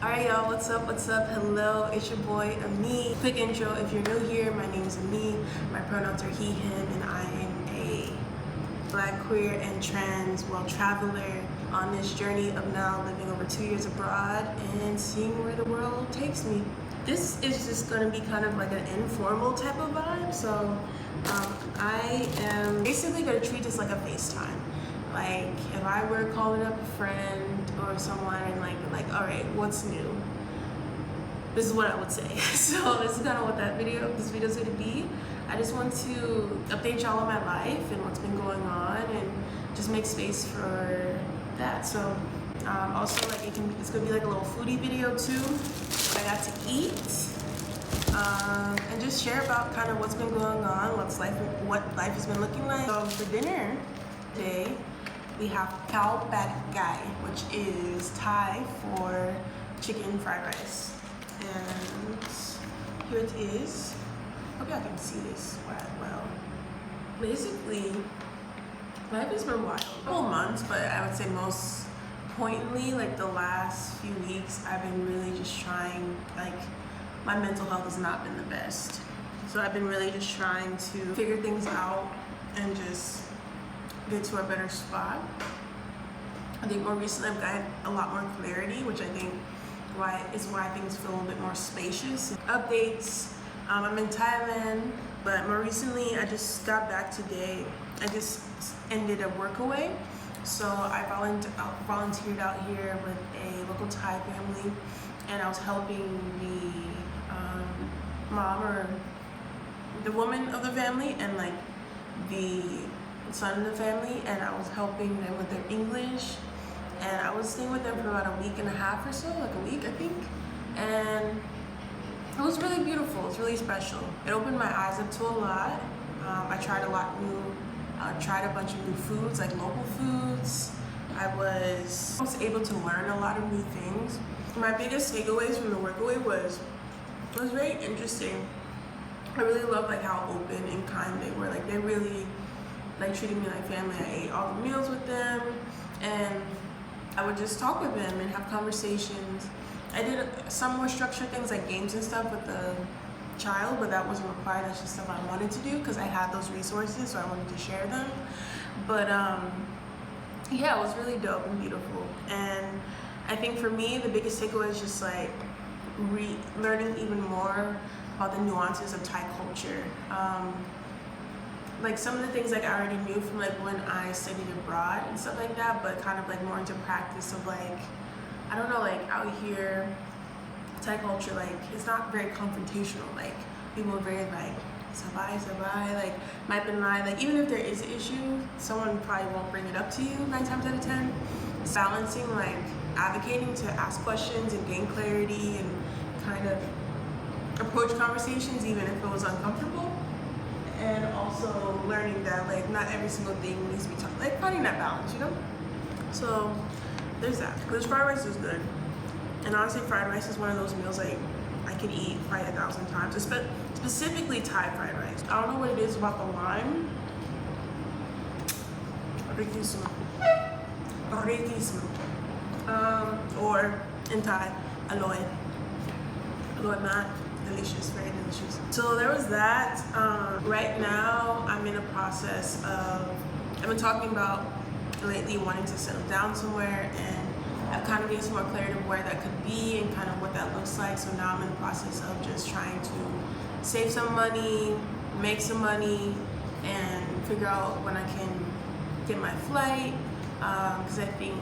Alright y'all, what's up, hello, it's your boy Ami. Quick intro, if you're new here, my name is Ami, my pronouns are he, him, and I am a Black, queer, and trans world traveler on this journey of now living over 2 years abroad and seeing where the world takes me. This is just going to be kind of like an informal type of vibe, so I am basically going to treat this like a FaceTime. Like, if I were calling up a friend or someone and like, all right, what's new? This is what I would say. So this is kind of what this video is going to be. I just want to update y'all on my life and what's been going on and just make space for that. So also like it's going to be like a little foodie video too, what I got to eat. And just share about kind of what's been going on, what life has been looking like. So for dinner today, we have khao pad gai, which is Thai for chicken fried rice. And here it is. Hope y'all can see this well. Basically, life has been wild. A couple months, but I would say most pointedly, like the last few weeks, I've been really just trying, like, my mental health has not been the best. So I've been really just trying to figure things out and just get to a better spot. I think more recently I've gotten a lot more clarity, which I think is why things feel a little bit more spacious. Updates, I'm in Thailand, but more recently I just got back today. I just ended a workaway. So I volunteered out here with a local Thai family, and I was helping the mom or the woman of the family and like the son of the family, and I was helping them with their English, and I was staying with them for about a week and a half or so, like a week I think, and it was really beautiful. It's really special. It opened my eyes up to a lot. I tried a lot new. I tried a bunch of new foods, like local foods. I was able to learn a lot of new things. My biggest takeaways from the workaway was very interesting. I really love like how open and kind they were. Like they really like treated me like family. I ate all the meals with them, and I would just talk with them and have conversations. I did some more structured things like games and stuff with the child, but that wasn't required. That's just stuff I wanted to do because I had those resources, so I wanted to share them. But yeah, it was really dope and beautiful. And I think for me, the biggest takeaway is just like learning even more about the nuances of Thai culture. Like some of the things like I already knew from like when I studied abroad and stuff like that, but kind of like more into practice of like, I don't know, like out here, Thai culture, like it's not very confrontational. Like people are very like, sabai, like might be lie. Like even if there is an issue, someone probably won't bring it up to you 9 times out of 10. It's balancing like advocating to ask questions and gain clarity and kind of approach conversations even if it was uncomfortable. And also learning that like not every single thing needs to be talked, like finding that balance, you know? So there's that. Because fried rice is good. And honestly, fried rice is one of those meals like I could eat probably 1,000 times. Specifically Thai fried rice. I don't know what it is about the lime. Or in Thai, aloy. Aloy mat. Delicious, very delicious. So there was that. Right now I'm in a process of, I've been talking about lately wanting to settle down somewhere, and I've kind of gained some more clarity of where that could be and kind of what that looks like. So now I'm in the process of just trying to save some money, make some money, and figure out when I can get my flight, because I think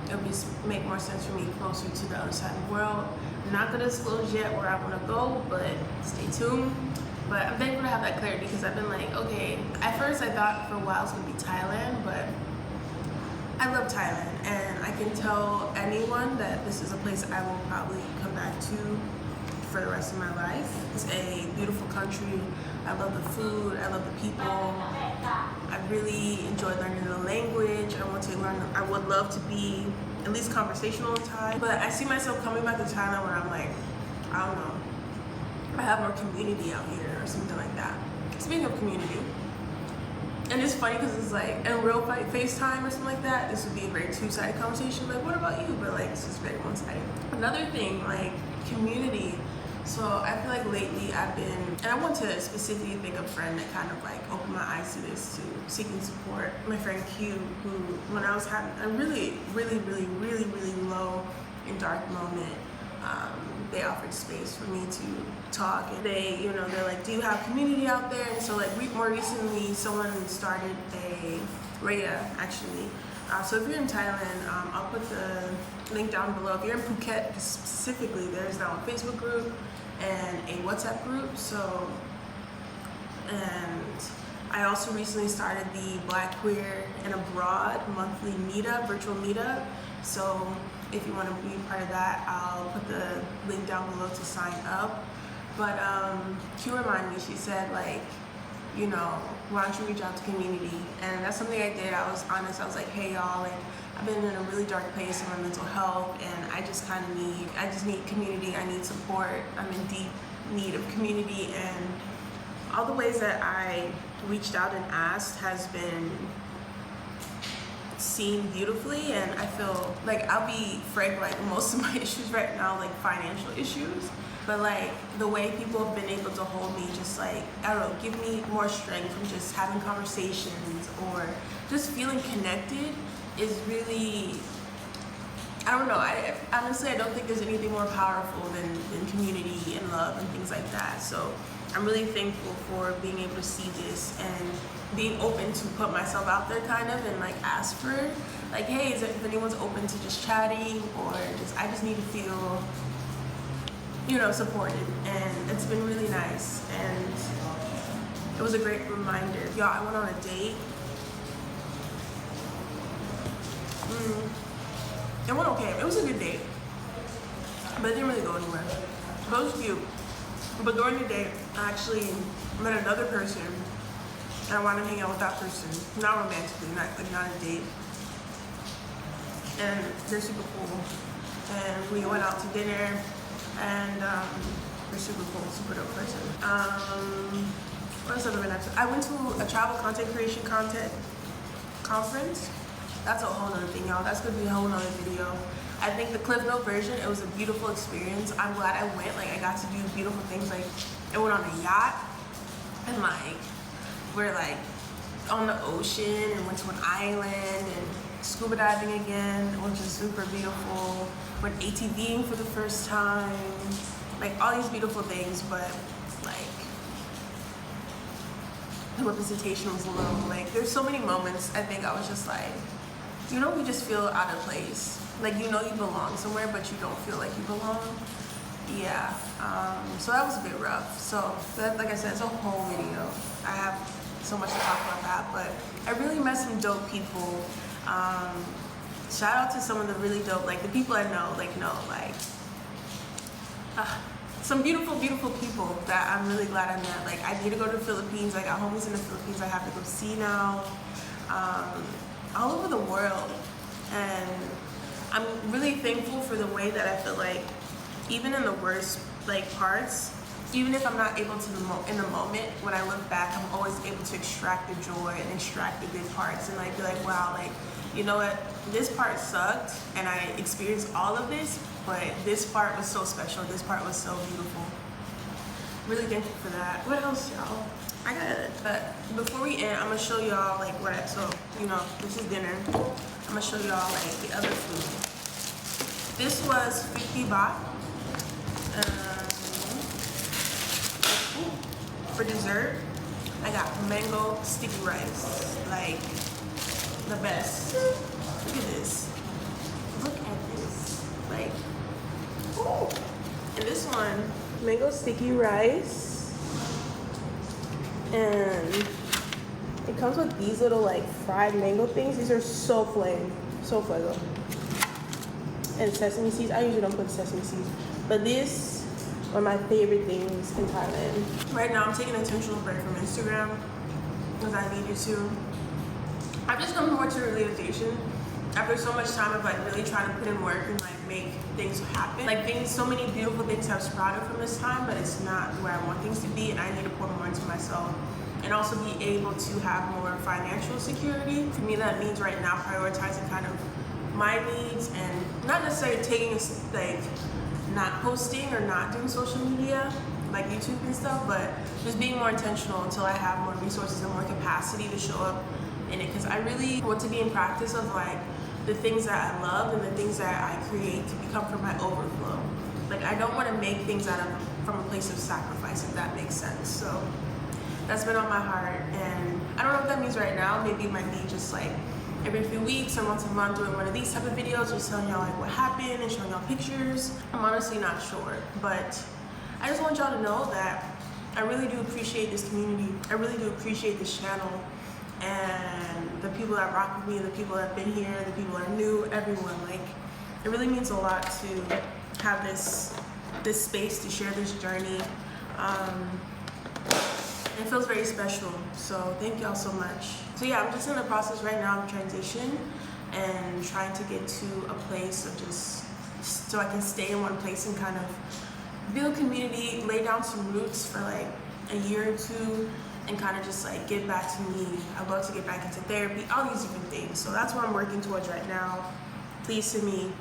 it would make more sense for me closer to the other side of the world. I'm not gonna disclose yet where I wanna go, but stay tuned. But I'm thankful to have that clarity because I've been like, okay, at first I thought for a while it was gonna be Thailand, but I love Thailand, and I can tell anyone that this is a place I will probably come back to for the rest of my life. It's a beautiful country. I love the food, I love the people. I really enjoyed learning the language. I would love to be at least conversational in Thai, but I see myself coming back to Thailand when I'm like, I don't know, I have more community out here or something like that. Speaking of community, And it's funny because it's like in real FaceTime or something like that, this would be a very two-sided conversation. Like, what about you? But like, this is very one-sided. Another thing, like community. So I feel like lately I've been, and I want to specifically thank a friend that kind of like opened my eyes to this, to seeking support. My friend Q, who when I was having a really low and dark moment, they offered space for me to talk, and they, you know, they're like, do you have community out there? And so like more recently, someone started a Rhea actually. So if you're in Thailand, I'll put the link down below. If you're in Phuket specifically, there's now a Facebook group and a WhatsApp group. So, and I also recently started the Black Queer and Abroad monthly meetup, virtual meetup. So if you want to be part of that, I'll put the link down below to sign up. But Q reminded me, she said like, you know, why don't you reach out to community? And that's something I did. I was honest. I was like, hey y'all, like I've been in a really dark place in my mental health, and I just need community. I need support. I'm in deep need of community, and all the ways that I reached out and asked has been seen beautifully. And I feel like, I'll be frank, like most of my issues right now, like financial issues, but like the way people have been able to hold me, just like, I don't know, give me more strength from just having conversations or just feeling connected is really, I don't know, I honestly, I don't think there's anything more powerful than community and love and things like that. So I'm really thankful for being able to see this and being open to put myself out there kind of, and like ask for like, hey, if anyone's open to just chatting, or just, I just need to feel, you know, supported. And it's been really nice, and it was a great reminder. Y'all, I went on a date. It went okay. It was a good date, but it didn't really go anywhere. But it was cute. But during the date, I actually met another person, and I wanted to hang out with that person, not romantically, not a date. And they're super cool. And we went out to dinner, and they're super cool, super dope person. What else have I been up to? I went to a travel content creation conference. That's a whole nother thing, y'all. That's gonna be a whole nother video. I think the Cliff Note version, it was a beautiful experience. I'm glad I went. Like, I got to do beautiful things. Like, I went on a yacht, and like, we're like on the ocean, and went to an island, and scuba diving again, which is super beautiful. Went ATVing for the first time. Like, all these beautiful things, but like, the representation was low. Like, there's so many moments, I think I was just like, you know, you just feel out of place. Like, you know you belong somewhere, but you don't feel like you belong. Yeah, so that was a bit rough. So, that, like I said, it's a whole video. I have so much to talk about that, but I really met some dope people. Shout out to some of the really dope, like the people I know, some beautiful people that I'm really glad I met. Like, I need to go to the Philippines. I got homies in the Philippines I have to go see now. All over the world. And I'm really thankful for the way that I feel like, even in the worst like parts, even if I'm not able to in the moment, when I look back, I'm always able to extract the joy and extract the good parts, and like be like, wow, like, you know what, this part sucked and I experienced all of this, but this part was so special, this part was so beautiful. Really thankful for that. What else, y'all? I got it. But before we end, I'm gonna show y'all like so, you know, this is dinner. I'm gonna show y'all like the other food. This was 50 baht. For dessert, I got mango sticky rice, like the best. Look at this. Look at this. Like, ooh. And this one, mango sticky rice. And it comes with these little like fried mango things. These are so flame, so flago. And sesame seeds. I usually don't put sesame seeds, but this one of my favorite things in Thailand. Right now I'm taking an intentional break from Instagram because I needed to. I've just come more to a realization after so much time of like really trying to put in work and like make things happen. Like, so many beautiful things have sprouted from this time, but it's not where I want things to be, and I need to pour more into myself. and also be able to have more financial security. For me, that means right now prioritizing kind of my needs and not necessarily taking like not posting or not doing social media like YouTube and stuff, but just being more intentional until I have more resources and more capacity to show up in it, because I really want to be in practice of like the things that I love and the things that I create to become from my overflow. Like I don't want to make things from a place of sacrifice, if that makes sense. So that's been on my heart, and I don't know what that means right now. Maybe it might be just like every few weeks or once a month doing one of these type of videos, just telling y'all like what happened and showing y'all pictures. I'm honestly not sure, but I just want y'all to know that I really do appreciate this community. I really do appreciate this channel and the people that rock with me, the people that have been here, the people that are new, everyone. Like it really means a lot to have this space to share this journey. It feels very special, so thank y'all so much. So yeah, I'm just in the process right now of transition and trying to get to a place of just so I can stay in one place and kind of build community, lay down some roots for like a year or two, and kind of just like get back to me. I'd love to get back into therapy, all these different things. So that's what I'm working towards right now. Please send me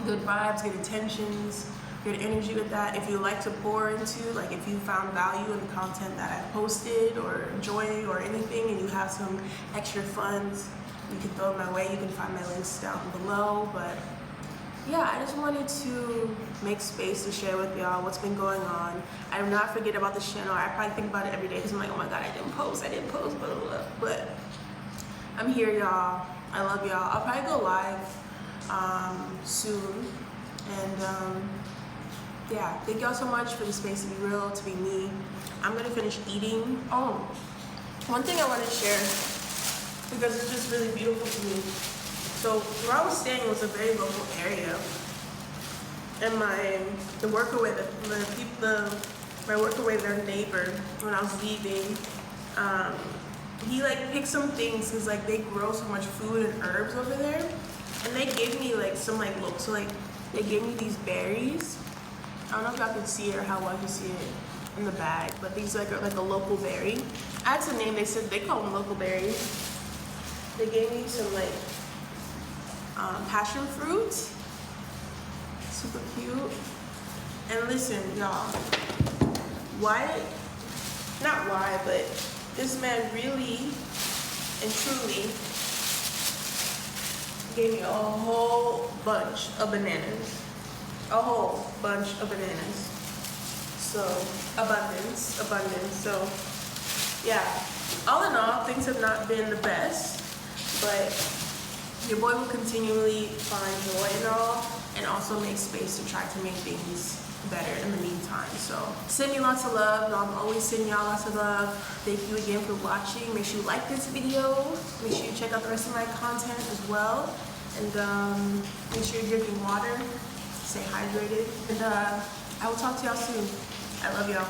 good vibes, good intentions, good energy with that. If you like to pour into, like if you found value in the content that I've posted or enjoy or anything, and you have some extra funds, you can throw it my way. You can find my links down below. But yeah, I just wanted to make space to share with y'all what's been going on. I do not forget about this channel. I probably think about it every day because I'm like, oh my God, I didn't post, blah, blah, blah. But I'm here, y'all. I love y'all. I'll probably go live soon. And yeah, thank y'all so much for the space to be real, to be me. I'm gonna finish eating. Oh, one thing I want to share, because it's just really beautiful to me. So where I was staying was a very local area, and my workaway, their neighbor, when I was leaving, he like picked some things because like they grow so much food and herbs over there, and they gave me like some like so like they gave me these berries. I don't know if y'all can see it or how well you see it in the bag, but these like are like a local berry. I asked the name, they said they call them local berries. They gave me some like passion fruit, super cute. And listen, y'all, but this man really and truly gave me a whole bunch of bananas. A whole bunch of bananas. So abundance. So yeah, all in all, things have not been the best, but your boy will continually find joy in all, and also make space to try to make things better in the meantime. So send me lots of love. No, I'm always sending y'all lots of love. Thank you again for watching. Make sure you like this video. Make sure you check out the rest of my content as well. And make sure you're drinking water. Stay hydrated. And I will talk to y'all soon. I love y'all.